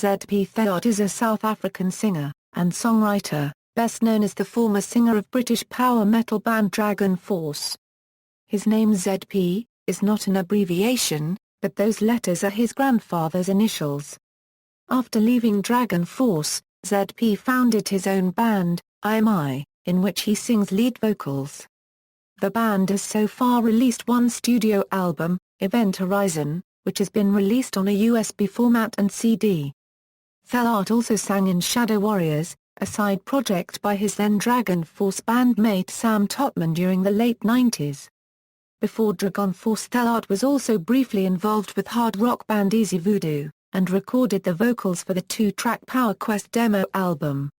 ZP Theart is a South African singer and songwriter, best known as the former singer of British power metal band DragonForce. His name ZP is not an abbreviation, but those letters are his grandfather's initials. After leaving DragonForce, ZP founded his own band, I, in which he sings lead vocals. The band has so far released one studio album, Event Horizon, which has been released on a USB format and CD. Theart also sang in Shadow Warriors, a side project by his then DragonForce bandmate Sam Totman during the late 90s. Before DragonForce, Theart was also briefly involved with hard rock band Easy Voodoo, and recorded the vocals for the 2-track Power Quest demo album.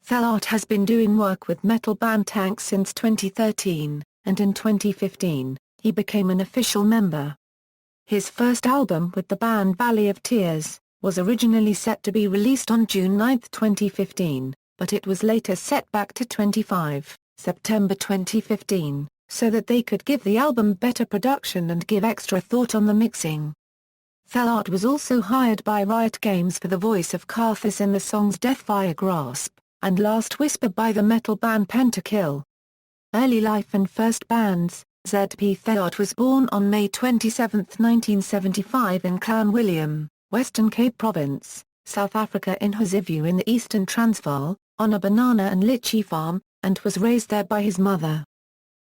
Theart has been doing work with metal band Tank since 2013, and in 2015, he became an official member. His first album with the band Valley of Tears was originally set to be released on June 9, 2015, but it was later set back to 25 September 2015, so that they could give the album better production and give extra thought on the mixing. Theart was also hired by Riot Games for the voice of Karthus in the songs Deathfire Grasp and Last Whisper by the metal band Pentakill. Early life and first bands. ZP Theart was born on May 27, 1975 in Clanwilliam, Western Cape Province, South Africa in Hosivu in the Eastern Transvaal, on a banana and lychee farm, and was raised there by his mother.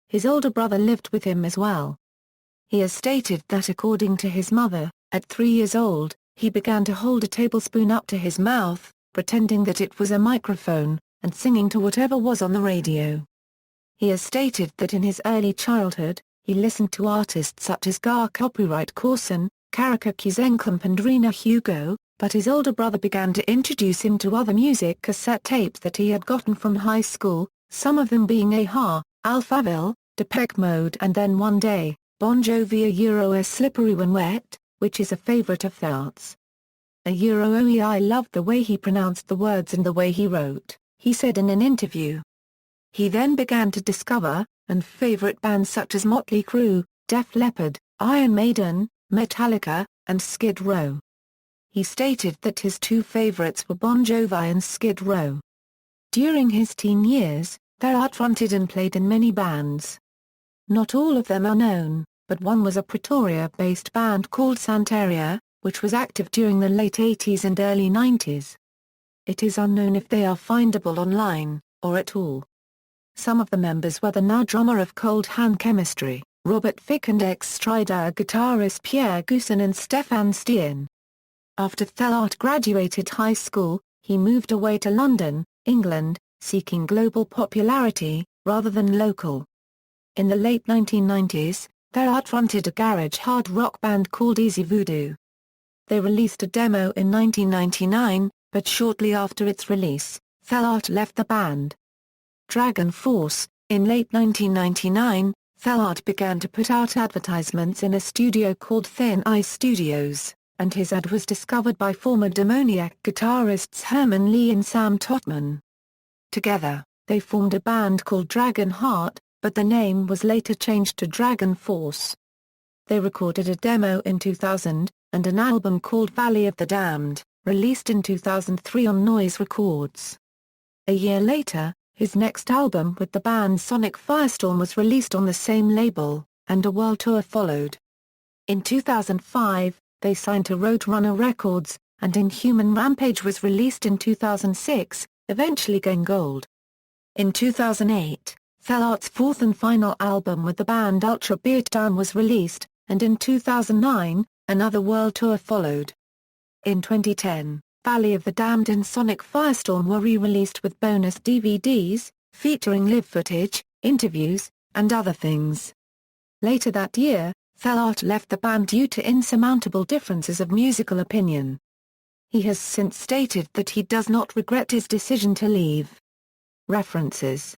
His older brother lived with him as well. He has stated that according to his mother, at 3 years old, he began to hold a tablespoon up to his mouth, pretending that it was a microphone, and singing to whatever was on the radio. He has stated that in his early childhood, he listened to artists such as Gar Copyright Corson, Karaka Kuzenklump and Rena Hugo, but his older brother began to introduce him to other music cassette tapes that he had gotten from high school, some of them being Aha, Alphaville, Depeche Mode and then One Day, Bon Jovi A Slippery When Wet, which is a favorite of Theart's. I loved the way he pronounced the words and the way he wrote, he said in an interview. He then began to discover, and favorite bands such as Motley Crue, Def Leppard, Iron Maiden, Metallica, and Skid Row. He stated that his two favorites were Bon Jovi and Skid Row. During his teen years, Theart fronted and played in many bands. Not all of them are known, but one was a Pretoria-based band called Santeria, which was active during the late 80s and early 90s. It is unknown if they are findable online, or at all. Some of the members were the now drummer of Cold Hand Chemistry, Robert Fick, and ex-Strider guitarist Pierre Goussin and Stefan Steen. After Theart graduated high school, he moved away to London, England, seeking global popularity, rather than local. In the late 1990s, Theart fronted a garage hard rock band called Easy Voodoo. They released a demo in 1999, but shortly after its release, Theart left the band. DragonForce. In late 1999, Theart began to put out advertisements in a studio called Thin Ice Studios, and his ad was discovered by former Demoniac guitarists Herman Lee and Sam Totman. Together, they formed a band called Dragonheart, but the name was later changed to DragonForce. They recorded a demo in 2000, and an album called Valley of the Damned, released in 2003 on Noise Records. A year later, his next album with the band Sonic Firestorm was released on the same label, and a world tour followed. In 2005, they signed to Roadrunner Records, and Inhuman Rampage was released in 2006, eventually going gold. In 2008, Theart's fourth and final album with the band Ultra Beatdown was released, and in 2009, another world tour followed. In 2010, Valley of the Damned and Sonic Firestorm were re-released with bonus DVDs, featuring live footage, interviews, and other things. Later that year, Theart left the band due to insurmountable differences of musical opinion. He has since stated that he does not regret his decision to leave. References